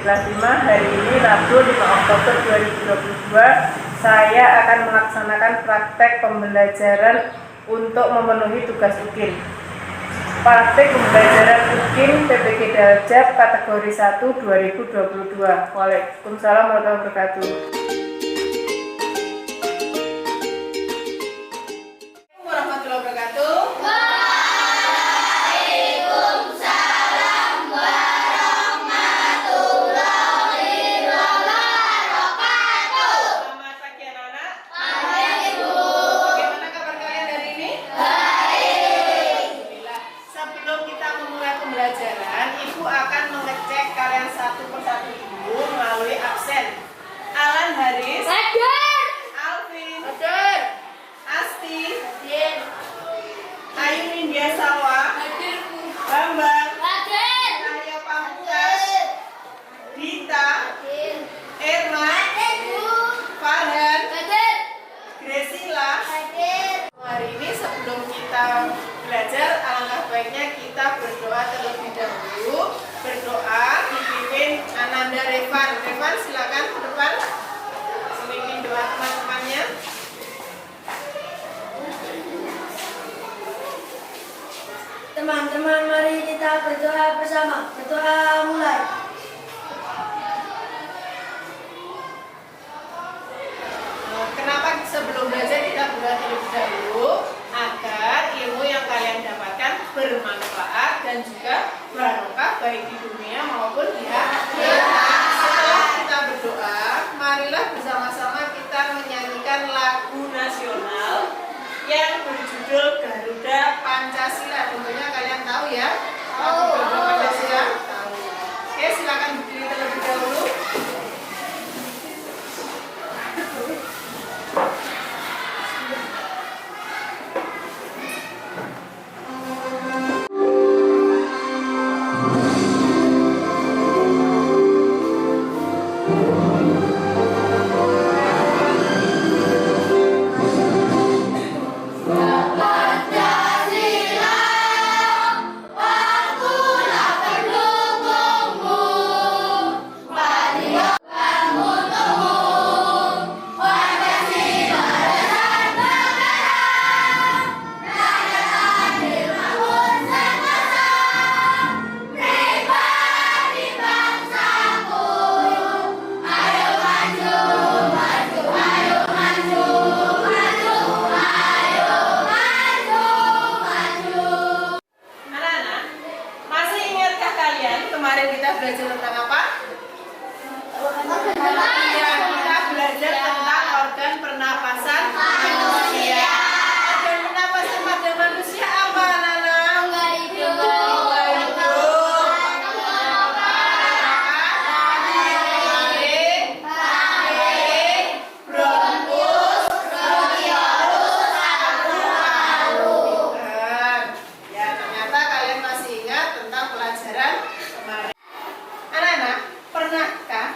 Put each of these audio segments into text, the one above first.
kelas 5. Hari ini Rabu 5 Oktober 2022 saya akan melaksanakan praktek pembelajaran untuk memenuhi tugas UKIN. Praktek pembelajaran UKIN PPG Daljab kategori 1 2022. Waalaikumsalam warahmatullahi wabarakatuh. Ibu akan mengecek kalian satu persatu dulu melalui absen. Alan Haris, hadir. Alvin, hadir. Asti, hadir. Ayu Nindya Salwa, hadir. Bambang, hadir. Cahya Pamungkas, Dita, hadir. Erma, hadir. Farhan, hadir. Gresila, hadir. Hari ini sebelum kita belajar, alangkah baiknya kita berdoa terlebih dahulu. Berdoa dipimpin Ananda Revan. Revan, silakan ke depan memimpin doa teman-temannya. Teman-teman, mari kita berdoa bersama. Berdoa mulai. Kenapa sebelum belajar kita berdoa terlebih dahulu? Agar ilmu yang kalian dapatkan bermanfaat dan juga barokah baik di dunia maupun di akhirat. Setelah kita berdoa, marilah bersama-sama kita menyanyikan lagu nasional yang berjudul Garuda Pancasila. Tentunya kalian tahu ya lagu Garuda Pancasila? Tahu. Oke, silakan berdiri terlebih dahulu. Kemarin kita belajar tentang apa? Ya, kita belajar tentang organ pernapasan manusia. Organ pernapasan pada manusia apa, Nana? Enggak hidup. Ya, ternyata kalian masih ingat tentang pelajaran kemarin. Anak-anak, pernahkah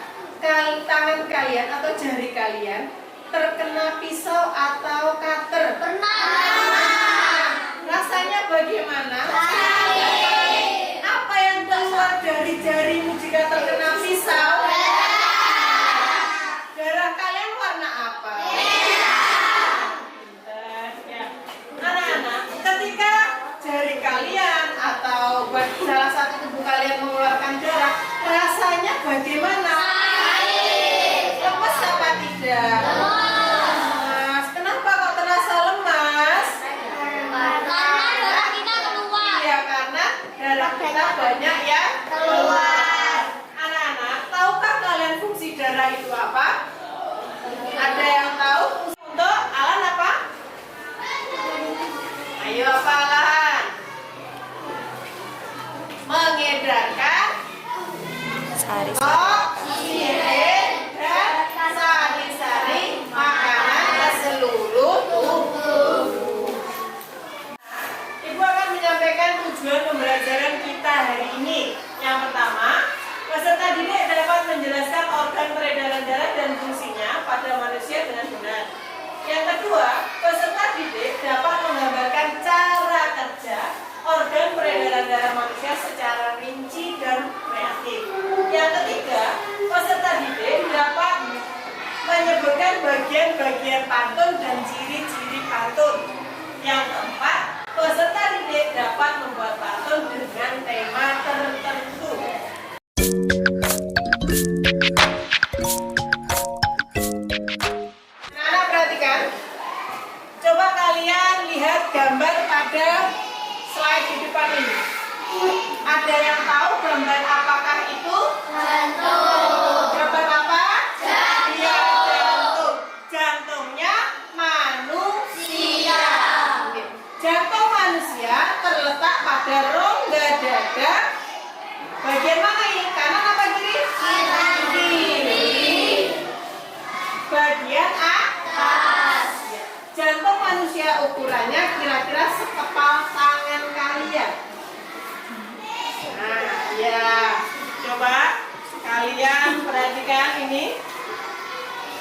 tangan kalian atau jari kalian terkena pisau atau cutter? Pernah. Rasanya bagaimana? Sakit. Apa yang keluar dari jarimu jika terkena pisau? Darah kalian warna apa? Pintar, ya. Anak-anak, ketika jari kalian atau salah satu tubuh kalian mengeluarkan darah, rasanya bagaimana? Lemas apa tidak? Lemas. Kenapa kok terasa lemas? Karena darah kita keluar. Iya, karena darah kita banyak ya keluar. Anak-anak, tahukah kalian fungsi darah itu apa? Ada yang tahu? Untuk Alan apa? Ayo, apa Alan? Mengedarkan oksigen dan sari-sari makanan ke seluruh tubuh. Ibu akan menyampaikan tujuan pembelajaran kita hari ini. Yang pertama, peserta didik dapat menjelaskan organ peredaran darah dan fungsinya pada manusia dengan benar. Yang kedua, peserta didik dapat menggambarkan cara kerja organ peredaran darah manusia secara rinci dan kreatif. Yang ketiga, bagian-bagian pantun dan ciri-ciri pantun. Yang keempat, peserta didik dapat membuat pantun dengan tema tertentu. Anak-anak perhatikan. Coba kalian lihat gambar pada slide di depan ini. Ada yang tahu gambar apakah itu? Jantung. Gambar apa? Jantung. Iya, jantung. Jantungnya manusia. Jantung manusia terletak pada rongga dada. Bagian mana ini? Kanan apa kiri? Kiri. Bagian atas. Jantung manusia ukurannya kira-kira sekepal tangan kalian. Nah, ya. Coba kalian perhatikan ini.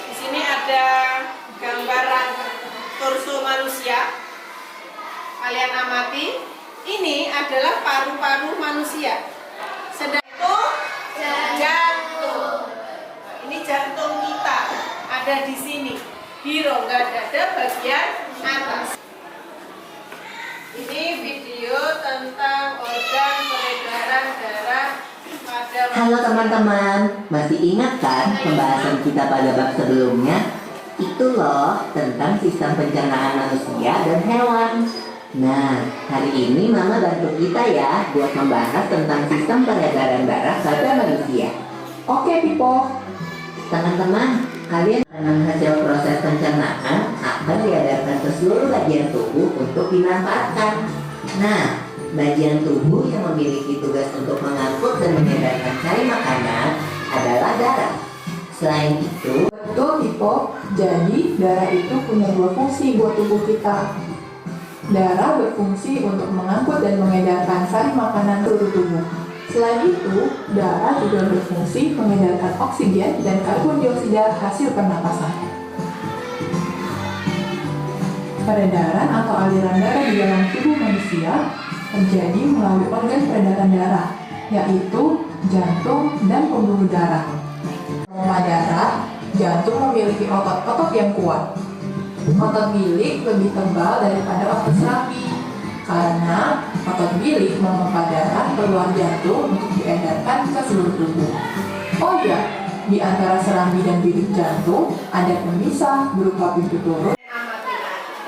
Di sini ada gambaran torso manusia. Kalian amati, ini adalah paru-paru manusia. Sedang itu jantung. Nah, ini jantung kita ada di sini, di rongga dada bagian atas. Ini video tentang organ peredaran darah pada Halo teman-teman, masih ingat kan pembahasan kita pada bab sebelumnya? Itu loh tentang sistem pencernaan manusia dan hewan. Nah, hari ini Mama bantu kita ya buat membahas tentang sistem peredaran darah pada manusia. Oke Pipo, teman-teman, kalian dengan hasil proses pencernaan akan diedarkan ke seluruh bagian tubuh untuk dimanfaatkan. Nah, bagian tubuh yang memiliki tugas untuk mengangkut dan mengedarkan cairan makanan adalah darah. Selain itu, Betul, Pipo. Jadi, darah itu punya dua fungsi buat tubuh kita. Darah berfungsi untuk mengangkut dan mengedarkan sari makanan ke seluruh tubuh. Selain itu, darah juga berfungsi mengedarkan oksigen dan karbon dioksida hasil pernapasan. Peredaran atau aliran darah di dalam tubuh manusia terjadi melalui organ peredaran darah, yaitu jantung dan pembuluh darah. Pompa darah, jantung memiliki otot-otot yang kuat. Otot bilik lebih tebal daripada otot serambi, karena otot bilik memompa darah keluar jantung untuk diedarkan ke seluruh tubuh. Oh iya, di antara serambi dan bilik jantung ada pemisah berupa pintu turun. amati lagi.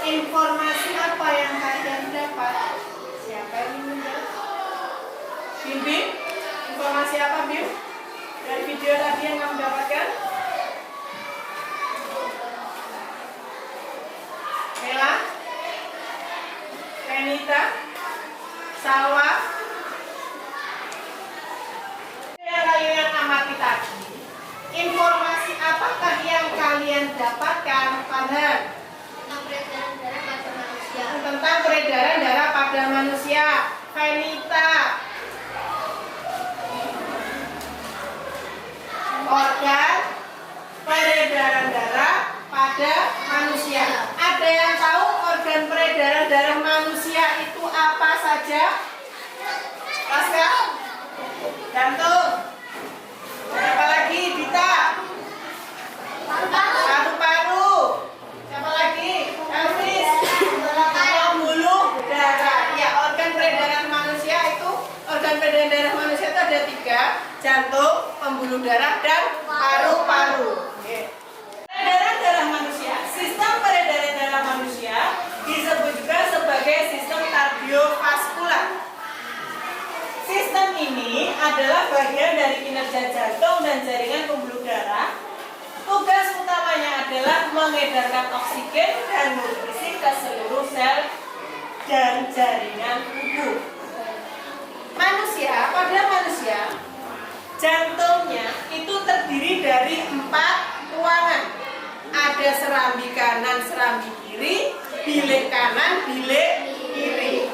Informasi apa yang kalian dapat? Siapa yang ingin menjawab? Bim Bim? Informasi apa Bim? Dari video tadi yang kamu dapatkan? Mela? Renita? Salwa? Yang kalian amati tadi, informasi apakah yang kalian dapatkan Farhan? Tentang peredaran darah pada manusia. Tentang peredaran darah pada manusia. Venita, organ peredaran darah pada manusia. Ada yang tahu organ peredaran darah manusia itu apa saja? Pasca? Jantung. Siapa lagi? Dita? Paru-paru. Siapa lagi? Elvis. Pembuluh darah. Ya, organ peredaran manusia itu, organ peredaran darah manusia itu ada 3, jantung, pembuluh darah, dan paru-paru. Oke. Peredaran darah manusia. Sistem peredaran darah manusia disebut juga sebagai sistem kardiovaskular. Sistem ini adalah bagian dari kinerja jantung dan jaringan pembuluh darah. Tugas utamanya adalah mengedarkan oksigen dan nutrisi ke seluruh sel dan jaringan tubuh. Pada manusia, jantungnya itu terdiri dari 4 ruangan. Ada serambi kanan, serambi kiri, bilik kanan, bilik kiri.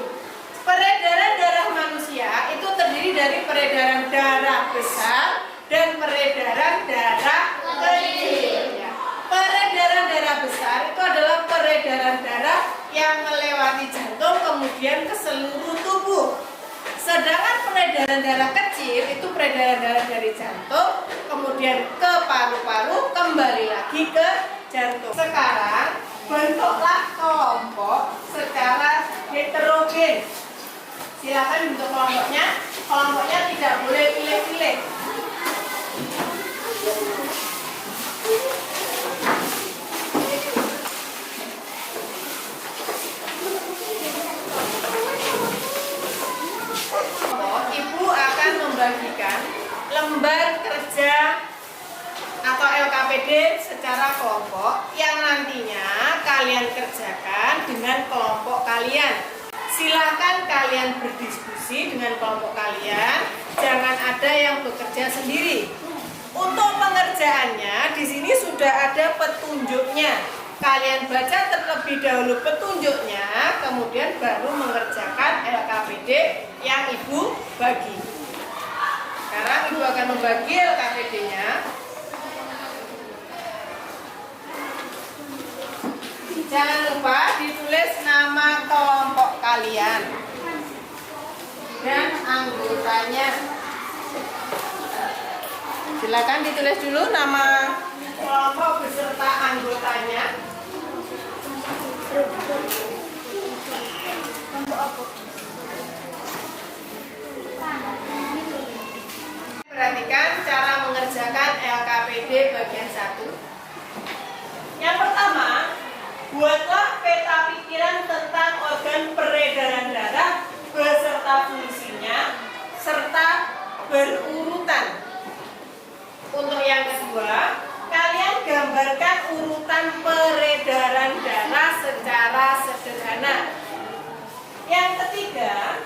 Peredaran darah manusia itu terdiri dari peredaran darah besar dan peredaran darah kecil. Ya. Peredaran darah besar itu adalah peredaran darah yang melewati jantung kemudian ke seluruh tubuh. Sedangkan peredaran peredaran darah kecil itu peredaran darah dari jantung, kemudian ke paru-paru, kembali lagi ke jantung. Sekarang bentuklah kelompok secara heterogen. Silakan bentuk kelompoknya. Kelompoknya tidak boleh pilih-pilih. Ibu akan membagikan lembar kerja atau LKPD secara kelompok yang nantinya kalian kerjakan dengan kelompok kalian. Silakan kalian berdiskusi dengan kelompok kalian, jangan ada yang bekerja sendiri. Untuk pengerjaannya di sini sudah ada petunjuknya. Kalian baca terlebih dahulu petunjuknya, kemudian baru mengerjakan LKPD yang Ibu bagi. Sekarang Ibu akan membagi LKPD-nya. Jangan lupa ditulis nama kelompok kalian dan anggotanya. Silakan ditulis dulu nama kelompok beserta anggotanya. Perhatikan cara mengerjakan LKPD bagian 1. Yang pertama, buatlah peta pikiran tentang organ peredaran darah beserta fungsinya serta berurutan. Untuk yang kedua, kalian gambarkan urutan peredaran darah secara sederhana. Yang ketiga,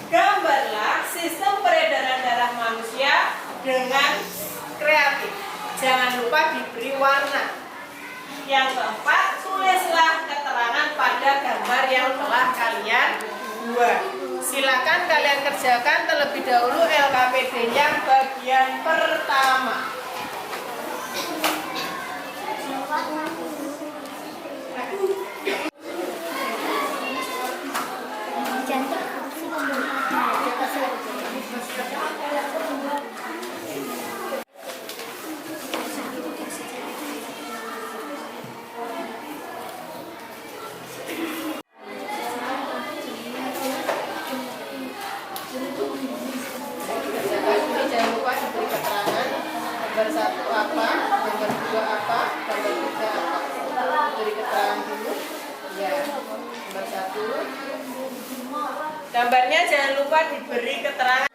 gambarlah sistem peredaran darah manusia dengan kreatif. Jangan lupa diberi warna. Yang keempat, tulislah keterangan pada gambar yang telah kalian buat. Silakan kalian kerjakan terlebih dahulu LKPD-nya bagian pertama. Gambar 1 apa, gambar 2 apa, gambar 3 apa. Beri keterangan dulu. Ya, gambar 1. Gambarnya jangan lupa diberi keterangan.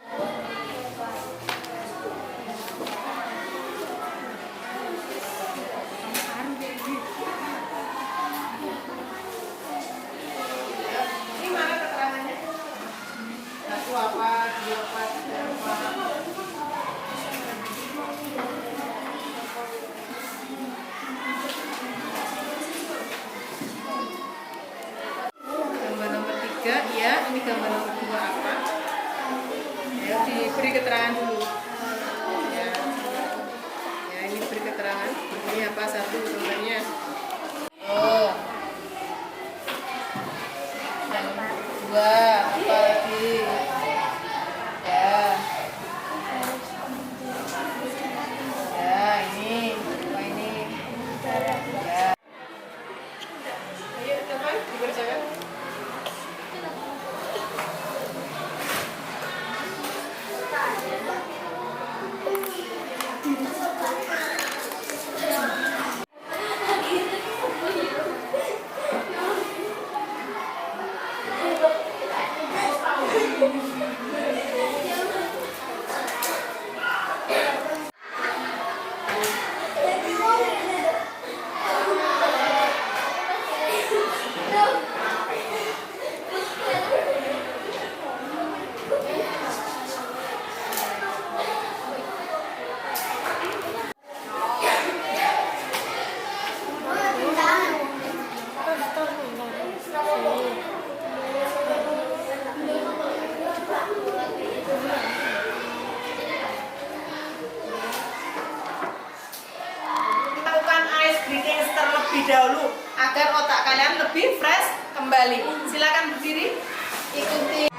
Ini mana keterangannya? 1 apa, 2 apa, 3 apa. Ya, ini gambar nomor 2 apa? Ya, diberi keterangan dulu. Ya, ya ini beri keterangan. Ini apa? 1 gambarnya. Oh. Yang 2 apa lagi? Ya. Ya, ini. Apa ini? Ya. Ayo, teman, dikerjakan. Dahulu agar otak kalian lebih fresh kembali. Silakan berdiri, ikuti.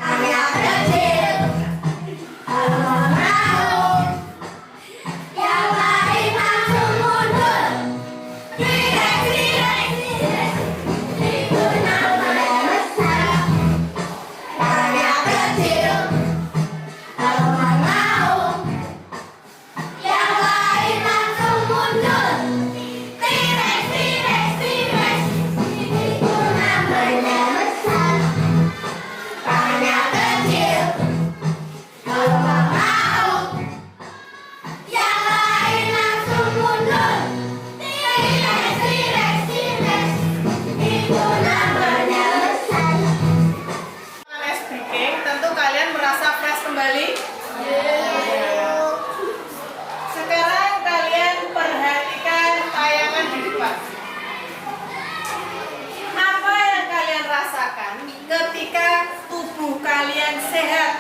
tubuh kalian sehat?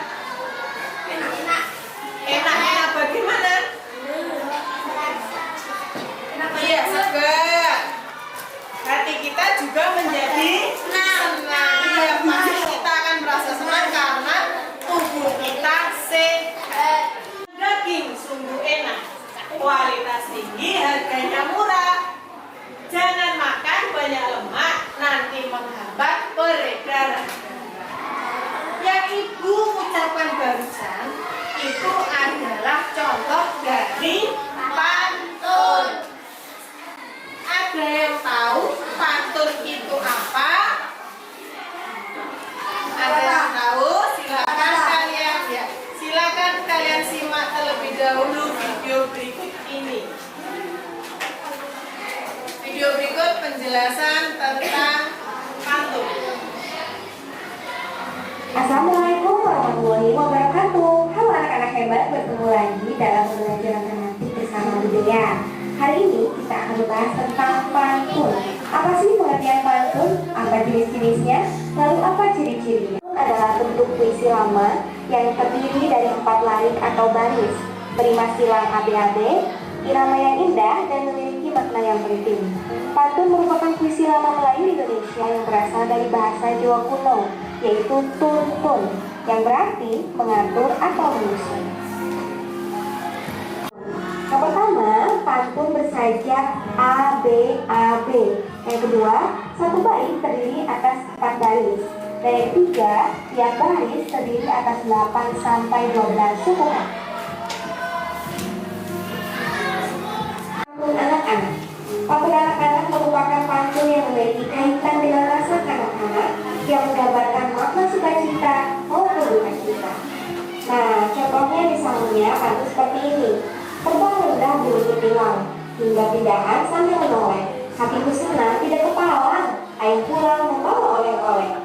Enak. Enak bagaimana? Iya, segar. Hati kita juga menjadi senang. Iya, pasti kita akan merasa senang karena tubuh kita sehat. Daging sungguh enak, kualitas tinggi, harganya murah. Jangan makan banyak lemak, nanti menghambat peredaran. Yang Ibu ucapkan barusan itu adalah contoh dari pantun. Ada yang tahu pantun itu apa? Ada yang tahu? Silakan kalian simak terlebih dahulu video berikut ini. Video berikut penjelasan tentang pantun. Assalamualaikum warahmatullahi wabarakatuh. Halo anak-anak hebat, bertemu lagi dalam pembelajaran nanti bersama Budaya. Hari ini kita akan membahas tentang pantun. Apa sih pengertian pantun? Apa jenis-jenisnya? Lalu apa ciri-cirinya? Pantun adalah bentuk puisi lama yang terdiri dari 4 larik atau baris, berima silang ABAB, irama yang indah, dan memiliki makna yang penting. Pantun merupakan puisi lama Melayu Indonesia yang berasal dari bahasa Jawa kuno, yaitu tuntun, yang berarti mengatur atau menyusun. Yang pertama, pantun bersajak A, B, A, B. Yang kedua, satu bait terdiri atas 4 baris. Dan yang ketiga, tiap baris terdiri atas 8 sampai 12 sukuan. Pantun anak-anak. Pantun anak-anak merupakan pantun yang memiliki kaitan dengan rasa kanak-kanak yang menggambarkan makna sukacita maupun duka cita. Nah, contohnya misalnya pantun seperti ini. Terbang rendah burung kutilang, hingga pindahan sambil menoleh. Hatiku senang tidak kepalang, ayah pulang membawa oleh-oleh.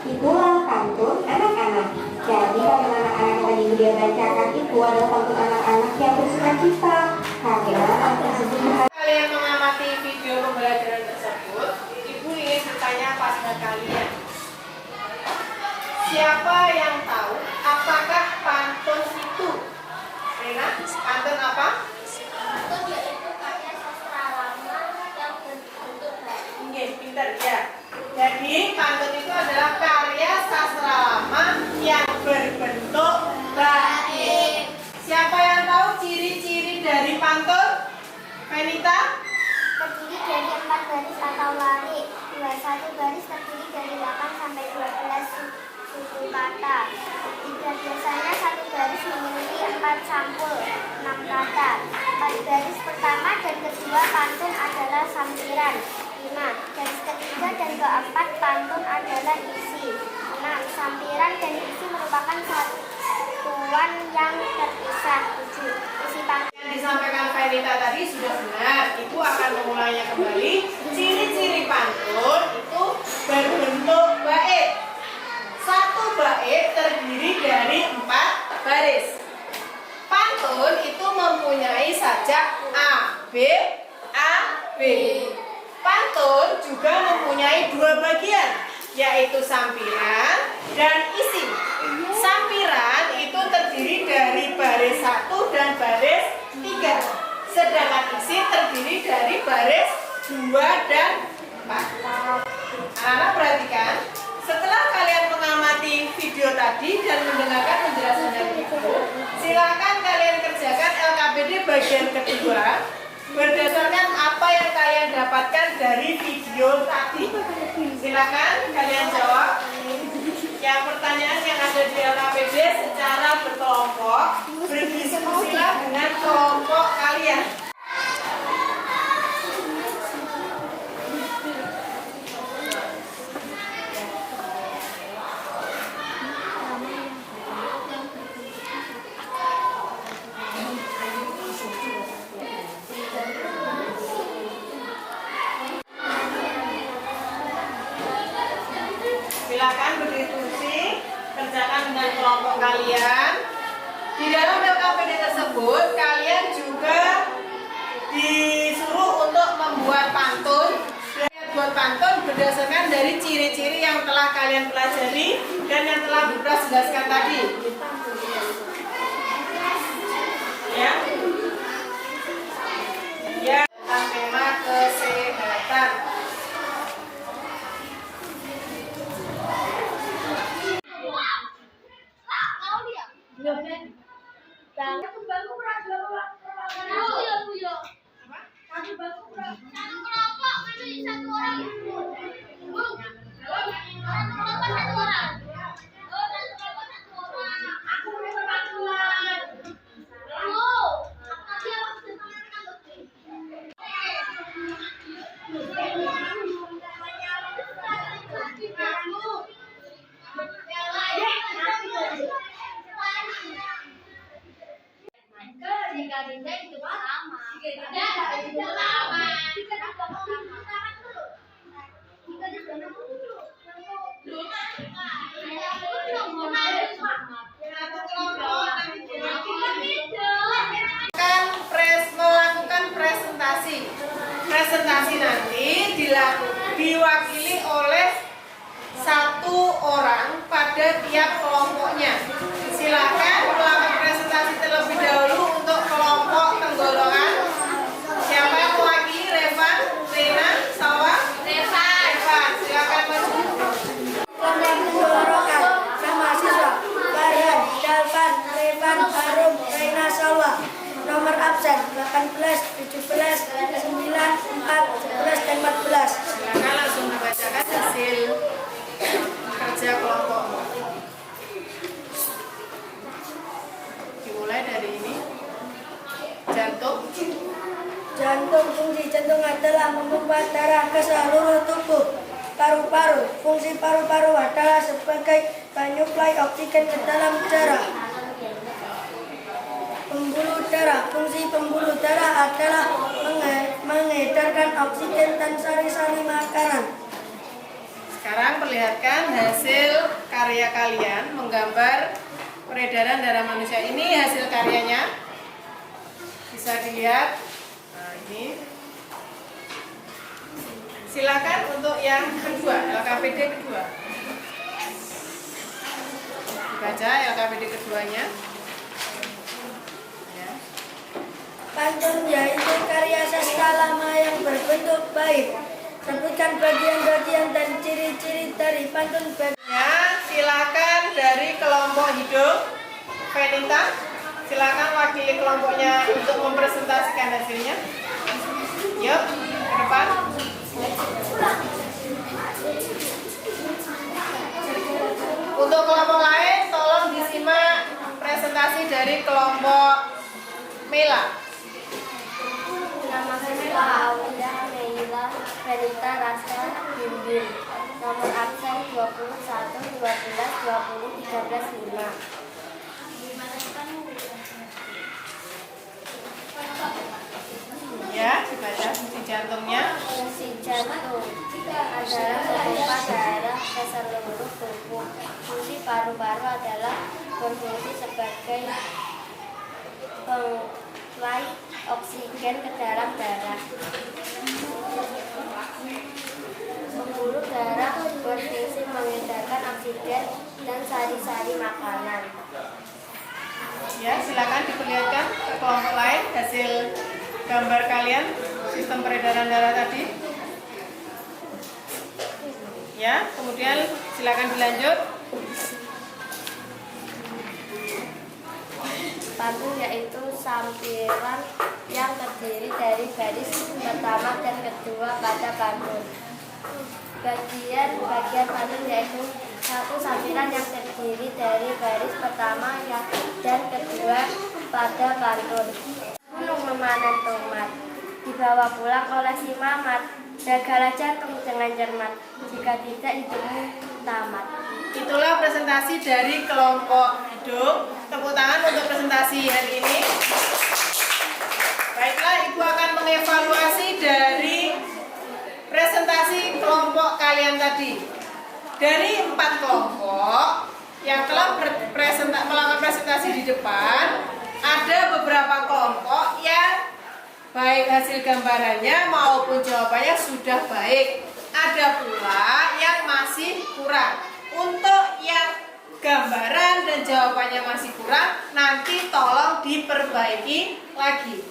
Itulah pantun anak-anak. Jadi pantun anak-anak yang tadi dia bacakan itu adalah pantun anak-anak yang bersukacita karena pantun tersebut. Kalian mengamati video pembelajaran tersebut, Ibu ingin bertanya pada kalian. Siapa yang tahu apakah pantun itu? Rena, pantun apa? Pantun yaitu karya sastra lama yang berbentuk baik. Oke, pintar ya. Jadi pantun itu adalah karya sastra lama yang berbentuk baik. Siapa yang tahu ciri-ciri dari pantun? Vanita? Terdiri dari 4 baris atau larik. Satu baris terdiri dari 8 sampai 12 suku kata. Biasanya satu baris memiliki 4 sampul, 6 kata. Pada baris pertama dan kedua pantun adalah sampiran. 5. Baris ketiga dan keempat pantun adalah isi. 6. Sampiran dan isi merupakan satuan yang terpisah. 7. Isi pantun Yang disampaikan Vanita tadi sudah benar. Ibu akan mengulangnya kembali. Ciri-ciri pantun itu berbentuk bait. Satu bait terdiri dari 4 baris. Pantun itu mempunyai sajak A, B, A, B. Pantun juga mempunyai 2 bagian, yaitu sampiran dan isi. Sampiran itu terdiri dari baris 1 dan baris 3. Sedangkan isi terdiri dari baris 2 dan 4. Anak-anak perhatikan, setelah kalian mengamati video tadi dan mendengarkan penjelasan dari Ibu, silakan kalian kerjakan LKPD bagian kedua berdasarkan apa yang kalian dapatkan dari video tadi. Silakan kalian jawab. Yang pertanyaan yang ada di LKPD secara berkelompok, berdiskusilah dengan kelompok kalian. Silakan berdiskusi, kerjakan dengan kelompok kalian. Di dalam LKPD tersebut, kalian juga disuruh untuk membuat pantun. Buat pantun berdasarkan dari ciri-ciri yang telah kalian pelajari dan yang telah Bunda jelaskan tadi. Ya. Ya, tentang tema kesehatan. Melakukan presentasi. Presentasi nanti diwakili oleh satu orang pada tiap kelompoknya. Silakan melakukan presentasi terlebih dahulu untuk kelompok tenggolongan. Siapa yang mewakili? Revan, Rena, Sawa? Revan, silakan maju. Kelompok tenggolongan mahasiswa Farhan, Dalvan, Revan, Harum, Rena, Sawa. Nomor absen 18, 17, 9, 4, 11, dan 14. Silakan langsung dibacakan hasil kerja kelompokmu. Dimulai dari ini. Jantung. Jantung, fungsi jantung adalah memompa darah ke seluruh tubuh. Paru-paru, fungsi paru-paru adalah sebagai penyuplai oksigen ke dalam darah. Pembuluh darah, fungsi pembuluh darah adalah mengedarkan oksigen dan sari-sari makanan. Sekarang perlihatkan hasil karya kalian menggambar peredaran darah manusia. Ini hasil karyanya. Bisa dilihat. Nah, ini. Silakan untuk yang kedua, LKPD kedua. Dibaca LKPD keduanya. Ya. Pantun yaitu karya sastra lama yang berbentuk bait. Sebutkan bagian-bagian dan ciri-ciri dari pantun bait. Ya, silakan dari kelompok hidup. Venita, silakan wakili kelompoknya untuk mempresentasikan hasilnya. Yuk, ke depan. Untuk kelompok lain, tolong disimak presentasi dari kelompok Mela. Nama saya Aulia Meila Verita Rasa Bimbing. Nomor absen 21, 12, 20, 13, 5. Ya, dibaca fungsi jantungnya. Fungsi jantung adalah memompa darah ke seluruh tubuh. Fungsi paru-paru adalah berfungsi sebagai penguplai oksigen ke dalam darah. Pembuluh darah berfungsi mengedarkan oksigen dan sari-sari makanan. Ya, silakan diperlihatkan ke kelompok lain hasil gambar kalian sistem peredaran darah tadi. Ya, kemudian silakan dilanjut. Pantun yaitu sampiran yang terdiri dari baris pertama dan kedua pada pantun. Bagian pantun yaitu satu sampiran yang terdiri dari baris pertama dan kedua pada pantun. Gunung memanen tomat, dibawa pulang oleh si Mamat. Jagalah jantung dengan cermat, jika tidak hidupmu tamat. Itulah presentasi dari kelompok hidup. Tepuk tangan untuk presentasi hari ini. Baiklah, Ibu akan mengevaluasi dari presentasi kelompok kalian tadi. Dari 4 kelompok yang telah melakukan presentasi di depan, ada beberapa kelompok yang baik hasil gambarannya maupun jawabannya sudah baik. Ada pula yang masih kurang. Untuk yang yang gambaran dan jawabannya masih kurang, nanti tolong diperbaiki lagi.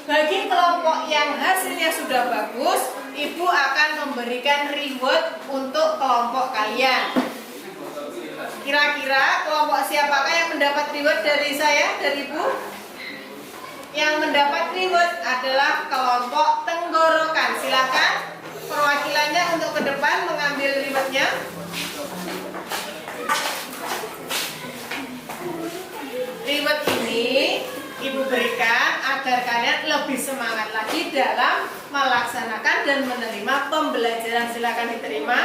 Bagi kelompok yang hasilnya sudah bagus, Ibu akan memberikan reward untuk kelompok kalian. Kira-kira kelompok siapakah yang mendapat reward dari saya, dari Ibu? Yang mendapat reward adalah kelompok tenggorokan. Silakan perwakilannya untuk ke depan mengambil rewardnya. Reward ini Ibu berikan agar kalian lebih semangat lagi dalam melaksanakan dan menerima pembelajaran. Silakan diterima.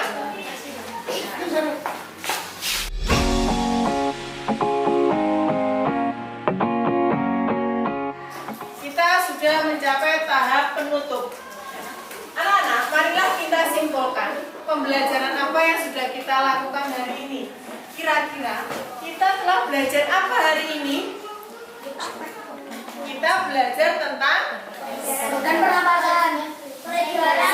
Kita sudah mencapai tahap penutup. Anak-anak, marilah kita simpulkan pembelajaran apa yang sudah kita lakukan hari ini. Kira-kira kita telah belajar apa hari ini? Kita belajar tentang Bukan pernapasan.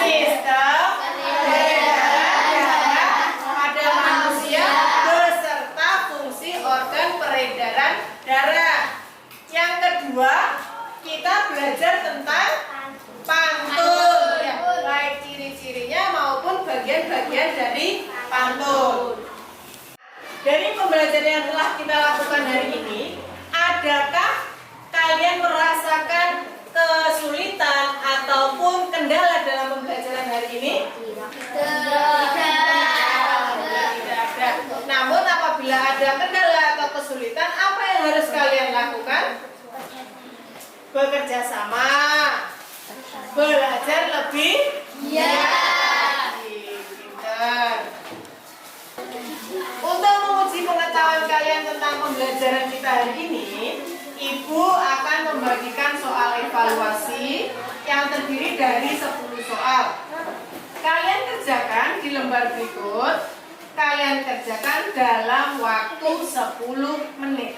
sistem peredaran darah pada manusia beserta fungsi organ peredaran darah. Yang kedua, kita belajar tentang pantul, ya, baik ciri-cirinya maupun bagian-bagian dari pantul. Dari pembelajaran yang telah kita lakukan hari ini, adakah kalian merasakan kesulitan ataupun kendala dalam pembelajaran hari ini? Tidak ada. Namun apabila ada kendala atau kesulitan, apa yang harus kalian lakukan? Bekerja sama, belajar lebih pintar. Untuk menguji pengetahuan kalian tentang pembelajaran kita hari ini, Ibu akan membagikan soal evaluasi yang terdiri dari 10 soal. Kalian kerjakan di lembar berikut. Kalian kerjakan dalam waktu 10 menit.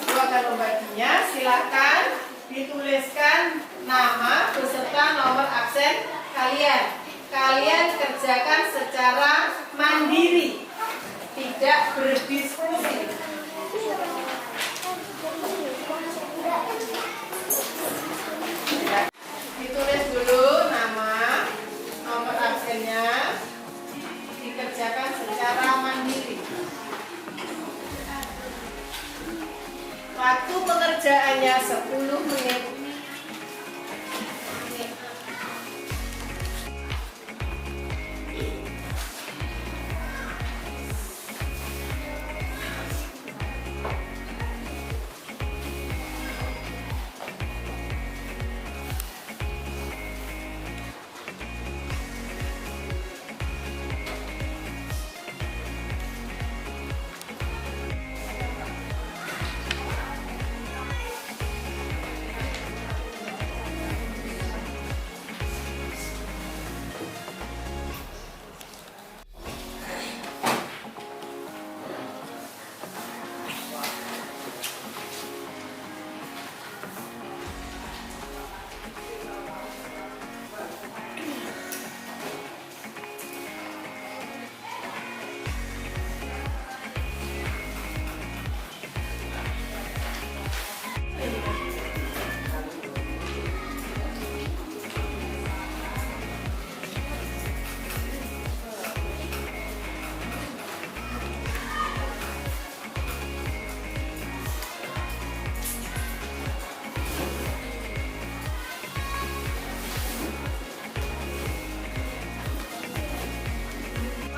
Ibu akan membaginya. Silahkan dituliskan nama beserta nomor absen kalian. Kalian kerjakan secara mandiri, tidak berdiskusi. Ditulis dulu nama, nomor absennya, dikerjakan secara mandiri. Waktu pengerjaannya 10 menit.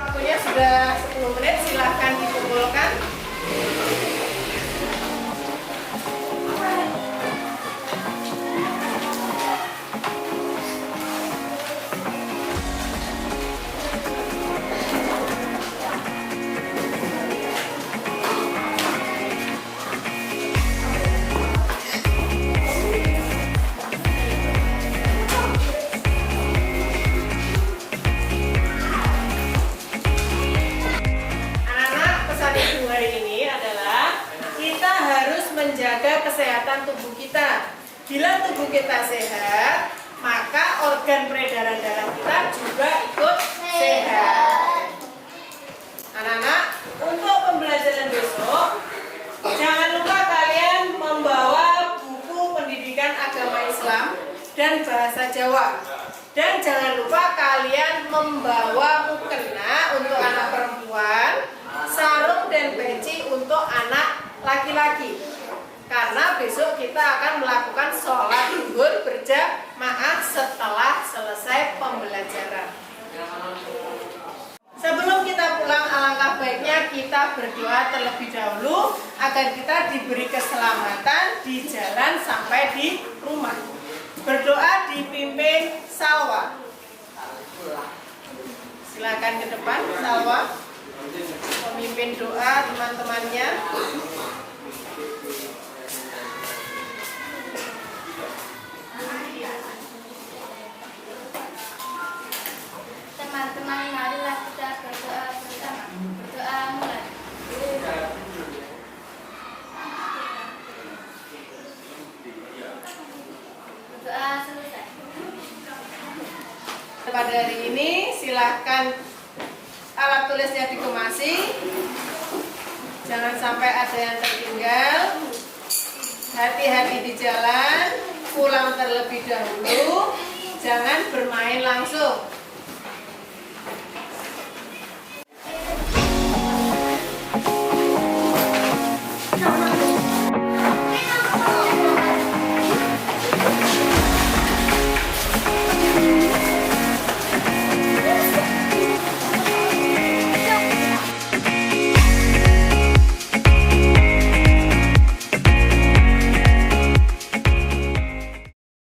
Waktunya sudah 10 menit, silahkan dikumpulkan. Menjaga kesehatan tubuh kita. Bila tubuh kita sehat, maka organ peredaran darah kita juga ikut sehat. Anak-anak, untuk Islam dan bahasa Jawa. Dan jangan lupa kalian membawa mukena untuk anak perempuan, sarung dan peci untuk anak laki-laki. Karena besok kita akan melakukan sholat zuhur berjamaah setelah selesai pembelajaran. Sebelum kita pulang, alangkah baiknya kita berdoa terlebih dahulu agar kita diberi keselamatan di jalan sampai di rumah. Berdoa dipimpin Salwa. Silakan ke depan Salwa, memimpin doa teman-temannya. Teman-teman, marilah kita berdoa bersama. Berdoa mulai. Berdoa selesai. Pada hari ini silahkan alat tulisnya dikemasi, jangan sampai ada yang tertinggal. Hati-hati di jalan, pulang terlebih dahulu, jangan bermain langsung.